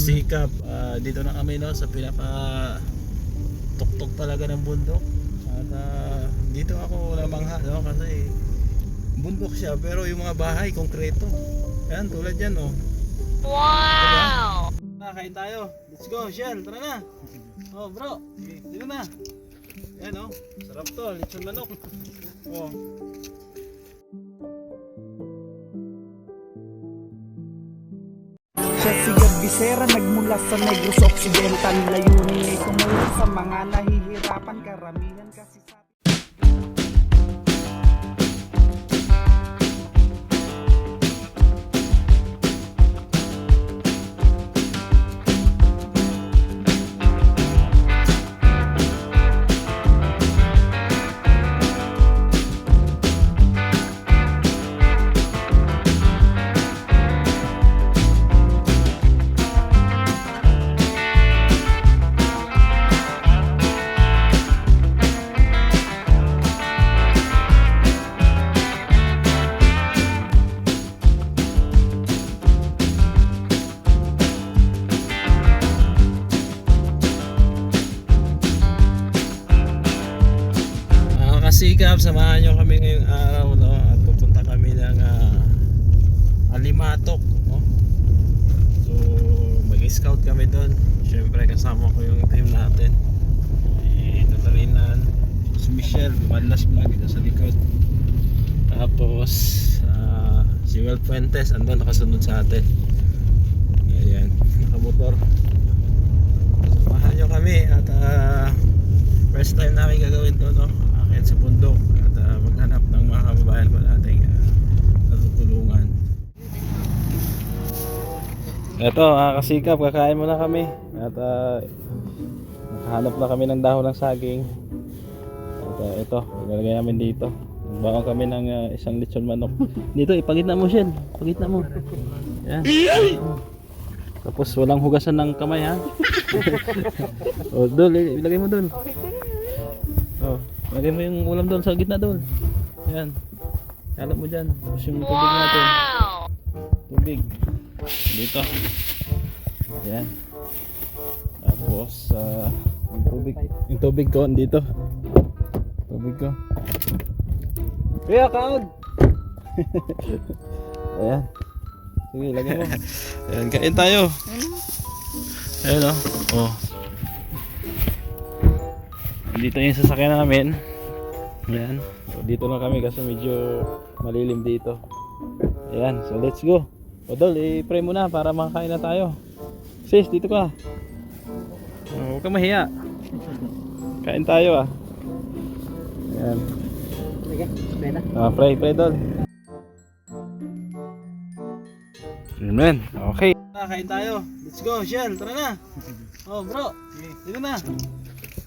kasikap, dito na kami no, sa pinaka tuktok talaga ng bundok. At dito ako namangha no, kasi bundok siya pero yung mga bahay konkreto. Ayan, tulad yan no. Wow! Diba? Kain tayo. Let's go, Shell. Tara na. Oh bro, dito na. Ayan no, sarap to, lechon manok. Oh. Siya si Bisera, nagmula sa Negros Occidental. Layunin ay tumulong sa mga nahihirapan, karamihan kasi sa... Kasikap, samahan nyo kami ngayong araw no, at pupunta kami ng Alimatok no? So mag-scout kami doon. Siyempre kasama ko yung team natin, si Natalinan, si Michelle, Madlas Vlog dito sa likod. Tapos si Will Fuentes andun nakasunod sa atin. Ayan, nakamotor. Samahan nyo kami at first time namin gagawin to no, sa bundok at maghanap ng mga kababayan ko nating natutulungan. Ito kasikap, kakain muna kami at nakahanap na kami ng dahon ng saging at ito, ilalagay namin dito. Baon kami ng isang lechon manok. Dito, ipagitna mo Shen, pagitna mo. Yan. Tapos walang hugasan ng kamay ha. O dol, ilagay mo dun. Oh, lagay mo yung ulam doon sa gitna doon. Ayan. Kalap mo dyan. Tapos yung tubig natin. Tubig. Dito. Ayan. Tapos yung tubig. Yung tubig ko dito. Tubig ko. Kaya kaod. Ayan. Sige, lagay mo. Ayan, kain tayo. Ayan o. Oh. Dito yung sasakyan namin. Ayan. So, dito lang kami kasi medyo malilim dito. Ayan. So let's go. Odol, i-pray muna para makakain na tayo. Sis, dito ka. Huwag kang mahiya. Kain tayo Ayan. Pray Dol. Amen. Okay. Kain tayo. Let's go, Shell. Tara na. Oh bro, dito na.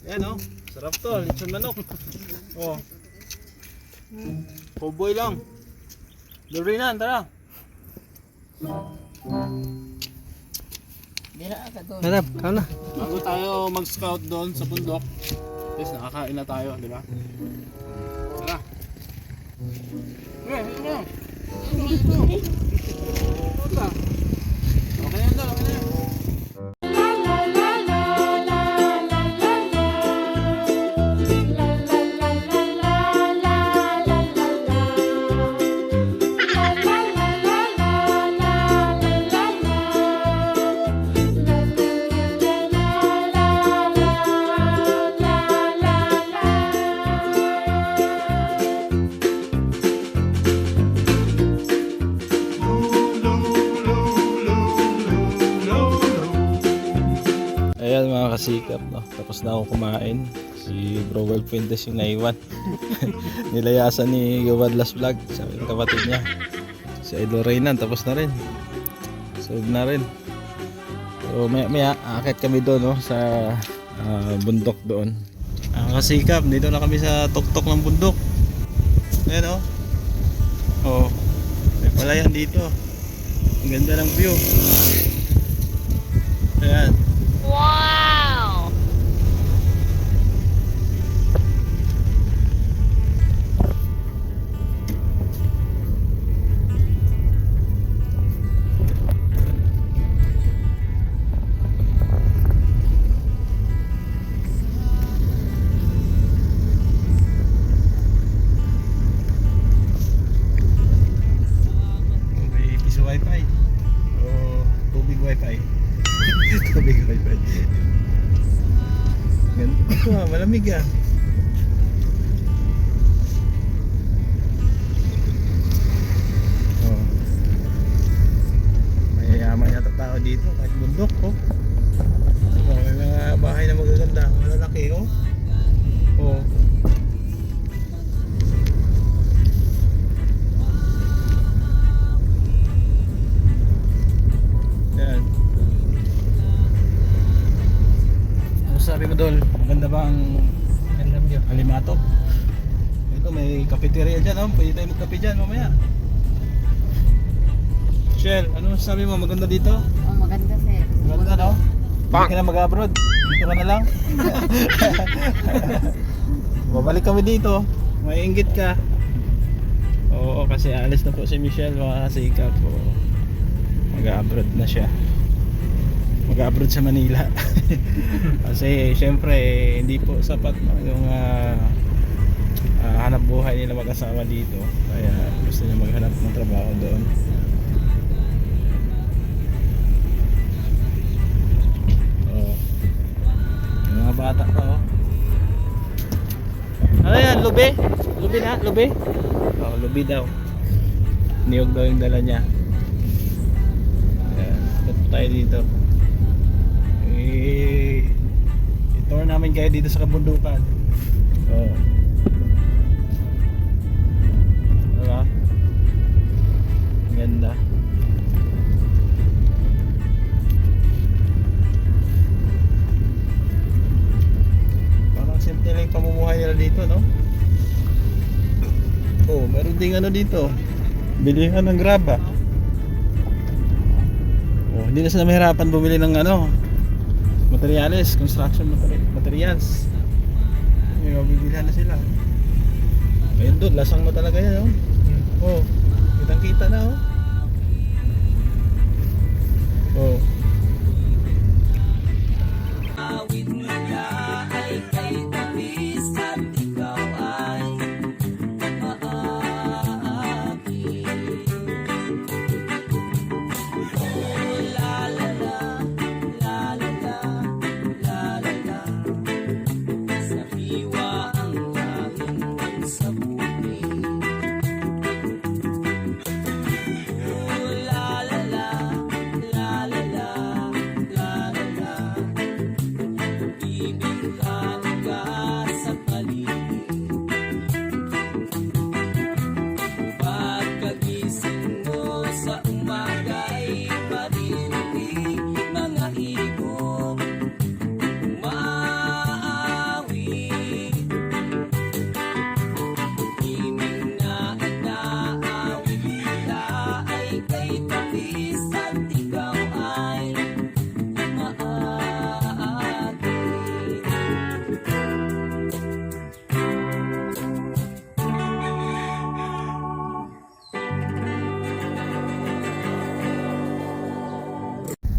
Ayan sarap to, lechon manok. Oh. Cowboy lang. Dorinan, tara. Harap, kaon na. Bago tayo mag-scout doon sa bundok, yes, nakakain na tayo, di ba? Tara. Okay na daw, okay na. Ayan mga kasikap no? Tapos na ako kumain. Si Bro Will Fuentes yung naiwan. Nilayasan ni Madlas Vlog, sabi ng kapatid niya. Si Idol Reynan tapos na rin. Solve na rin. So maya akit kami doon no? Sa bundok doon. Kasikap, dito na kami sa tuktok ng bundok. Ayan oh, may palayan dito. Ang ganda ng view. Ayan. Wow! wifi. Tubig wifi. Ganito malamig ah. Oh. Mayayaman yata tao dito kahit bundok oh. Oh, may mga bahay na magaganda, malalaki oh. Oh. Yan. Ano sabi mo Dol? Maganda ba ang Alimatok? Ito may cafeteria dyan oh. Pwede tayo magkape dyan mamaya. Shell, ano sabi mo? Maganda dito? Oh, maganda sir. Maganda no? Hindi ka na mag-abroad. Dito ka na lang. Babalik kami dito. Maiinggit ka. Oo, kasi alis na po si Michelle. Mga kasikap po. Mag-abroad na siya. Mag-abroad sa Manila. Kasi syempre hindi po sapat no, yung hanap buhay nila mag-asawa dito. Kaya gusto niya maghanap ng trabaho doon. Mga bata pa oh. Ano yan? Lubi? Lubi na? Lubi? Oo, lubi daw. Niyog daw yung dala niya. Ayan, punta tayo dito. I-tour namin kayo dito sa kabundukan. Oo. Diba? Ganda. Simple lang yung pamumuhay nila dito, no? Oh, meron ding ano dito. Bilihan ng graba. Oh, hindi na sila mahirapan bumili ng ano, materials, construction materials. May mabibilihan na sila. Ayun doon, lasang mo talaga yan, oh. Oh, kitang-kita na, oh. Oh.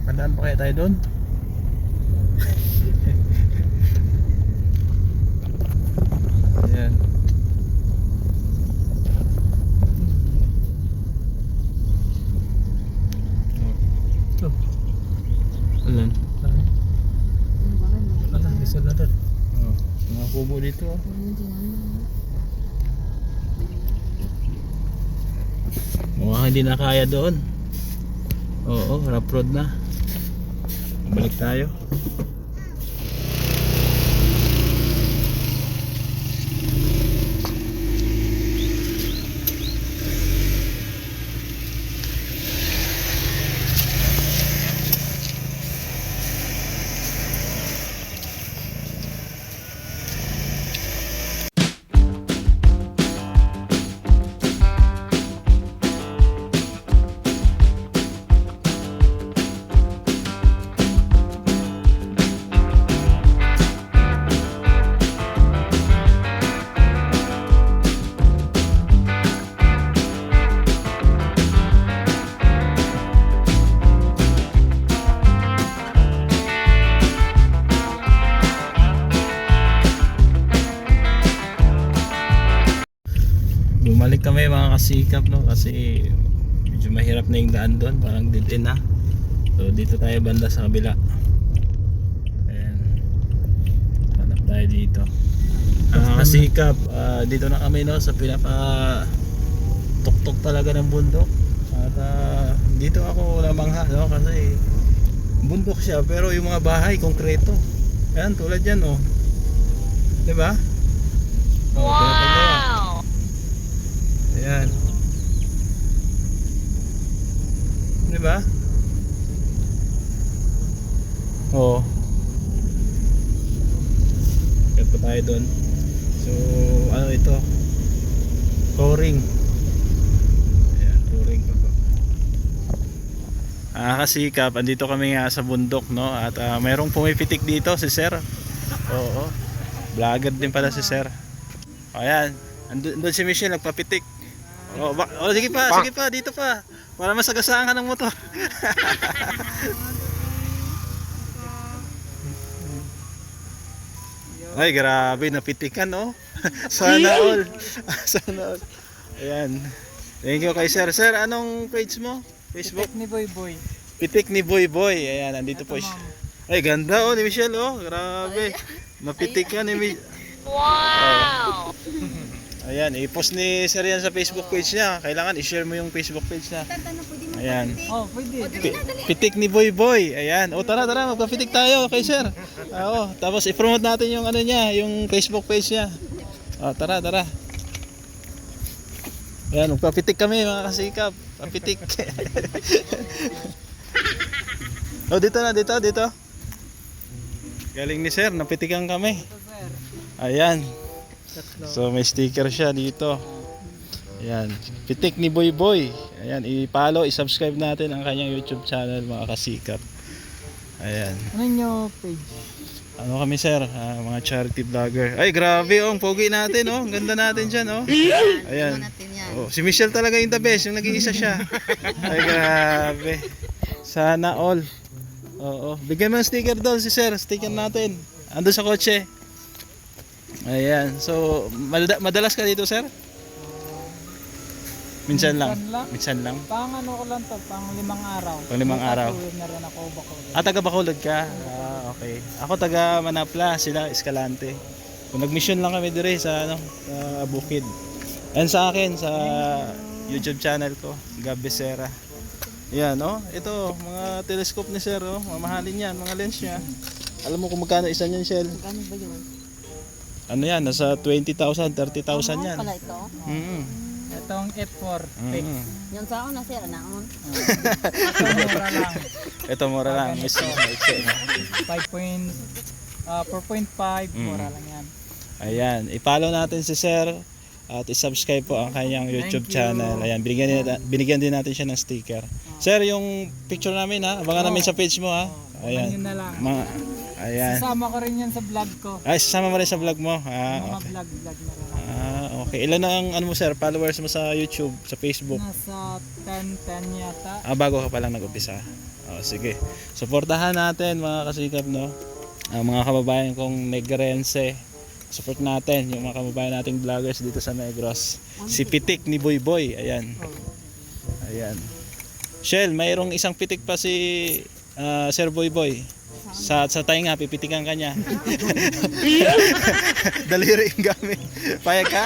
Pandaan pa kaya tayo doon? Ayan. Ito. Alan? Alam, isa na doon. Oh, mga kubo dito oh. Mukhang hindi na kaya doon. Oo, rough road na. Balik tayo. Bumalik kami mga kasikap no kasi medyo mahirap na yung daan doon, parang dead end na. So dito tayo banda sa kabila. Ayan. Hanap tayo dito. Kasikap, dito na kami no sa pinaka tuktok talaga ng bundok. At dito ako namangha no kasi bundok siya pero yung mga bahay konkreto. Ayan tulad yan oh. 'Di ba? Wow. Ayan. 'Di ba? Oo. Kaya pa tayo doon. So, ano ito? Touring. Ayan, touring pa po. Kasikap, andito kami nga sa bundok, no? At mayroong pumipitik dito, si Sir. Oo. Vlogger din pala si Sir. Ayan, andun si Michelle, nagpapitik. Sige pa, dito pa. Para masagasaan ka ng motor. Ay, grabe, napitikan, no? Sana all. Sana all. Ayan. Thank you kay Sir. Sir, anong page mo? Facebook? Pitik ni Boy Boy. Pitik ni Boy Boy. Ayan, nandito po siya. Ay, ganda oh ni Michelle, oh. Grabe. Napitikan ni Michelle. Wow! Ayan, i-post ni Sir yan sa Facebook page niya. Kailangan i-share mo yung Facebook page niya. Ayan. Oh, pwede. Pitik ni Boy Boy. Ayan. O tara, magpapitik tayo kay Sir. Oo, tapos i-promote natin yung ano niya, yung Facebook page niya. O tara. Ayan, magpapitik kami mga kasikap. Papitik. O dito. Galing ni Sir, napitikan kami. Ayan. So may sticker siya dito. Ayan, Pitik ni Boy Boy. Ayan, i-follow, i-subscribe natin ang kanyang YouTube channel mga kasikap. Ayan. Ano yung page? Ano kami Sir? Mga charity vlogger. Ay grabe oh, ang pogi natin oh. Ang ganda natin dyan oh. Ayan. Oh, si Michelle talaga yung the best, yung nag-iisa siya. Ay grabe. Sana all. Oo. Bigyan mo ng sticker doon si Sir. Sticker natin. Ando sa kotse. Ayan. So, madalas ka dito Sir? Minsan lang. Pang ano ko lang to, pang 5 araw. Pang 5 araw. Uwi na rin ako Bacolod. Taga Bacolod ka? Okay. Ako taga Manapla, sila Escalante. Kung nag-mission lang kami dire sa sa Bukid. And sa akin sa YouTube channel ko, Gab Becerra. Yan oh, ito mga telescope ni Sir oh, mamahalin yan, mga lens niya. Alam mo kung magkano isa niyan, Shell? Magkano ba yun? Ano yan, nasa 20,000, 30,000 yan. Pala ito? Itong F4 fix. Yung sa ako na sir, naon? Mura lang. Ito mura lang. 4.5 mura lang yan. Ayan, i-follow natin si Sir at i-subscribe po ang kanyang YouTube channel. Ayan, binigyan din natin siya ng sticker. Sir, yung picture namin ha, abangan namin sa page mo ha. Ayan. Yun na lang. Ayan. Sasama ko rin yan sa vlog ko. Ay, sasama mo rin sa vlog mo. Mga Okay. vlog na lang. Okay. Ilan na ang ano mo Sir, followers mo sa YouTube, sa Facebook? Nasa 10 yata. Bago ka pa lang nag-umpisa. Sige. Suportahan natin mga kasikap no. Mga kababayan kong Negrense. Support natin yung mga kababayan nating vloggers dito sa Negros. Si Pitik ni Boy Boy. Ayan. Ayan. Shell, mayroong isang pitik pa si Sir Boy Boy. Sa tainga, pipitikan ka niya. Daliri yung gamit. Payag ka?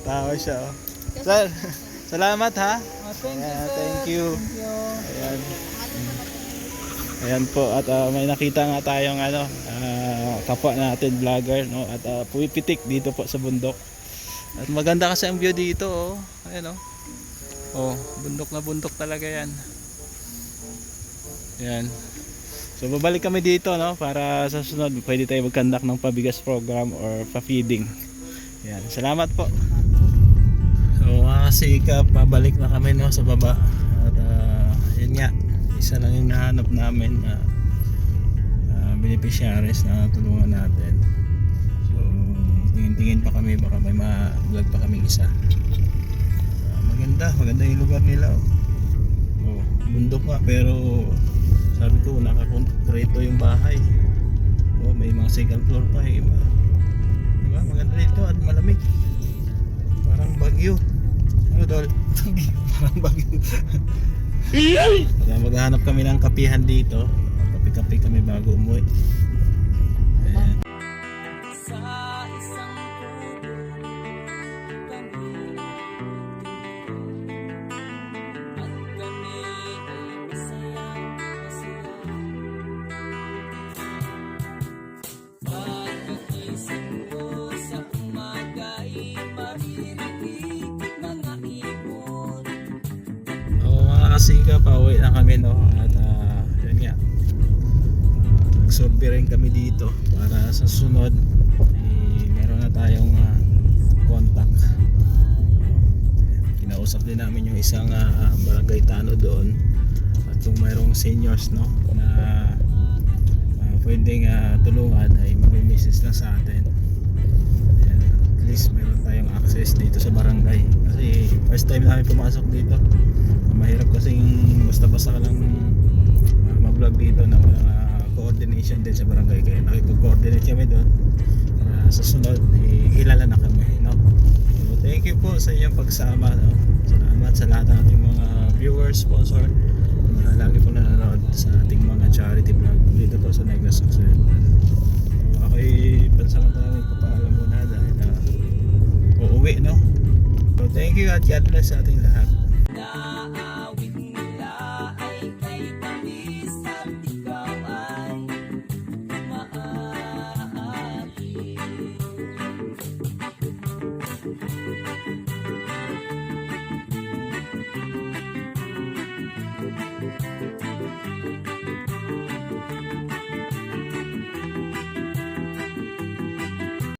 Tawa siya oh. Sir, salamat ha. Thank you, Ayan, sir. thank you. Thank you. Ayan. Ayan po at may nakita nga tayong kapwa natin vlogger no at pumipitik dito po sa bundok. At maganda kasi ang view dito oh. Ayan oh. Oh, bundok na bundok talaga 'yan. Ayan. So babalik kami dito no para sa sunod pwede tayo mag-conduct ng pabigas program or pa-feeding. Ayan. Salamat po. So kasikap, pabalik na kami no sa baba. At yun nga, isa lang yung nahanap namin beneficiaries na tulungan natin. So tingin-tingin pa kami, baka may ma-vlog pa kami isa. Maganda yung lugar nila oh. Bundok nga pero sabi ko nakakonkreto yung bahay. Oh, may mga second floor pa eh. Diba? Maganda dito at malamig. Parang Bagyo. Ano Dol? Parang Bagyo. Kaya maghanap kami ng kapihan dito. Kape-kape kami bago umuwi. Ayan. Oo mga kasika, pauwi na kami no. At yun nga, nagsurvey rin kami dito para sa sunod meron na tayong contact. Kinausap din namin yung isang barangay Tano doon, at kung mayroong seniors no na pwedeng tulungan ay mag-message lang sa atin. Ayan, at least meron tayong access dito sa barangay kasi first time namin pumasok dito. Mahirap kasing basta-basta ka lang mag-vlog dito na coordination din sa barangay, kaya nakipag-coordinate kami doon para sa sunod kilala na kami no? So, thank you po sa inyong pagsama no? Salamat sa lahat ng ating mga viewers, sponsor na lagi po nanonood sa ating mga charity vlog dito po sa Negros Occidental. So, ako'y pansamantalang magpapaalam muna dahil uuwi no? So thank you at God bless sa ating lahat.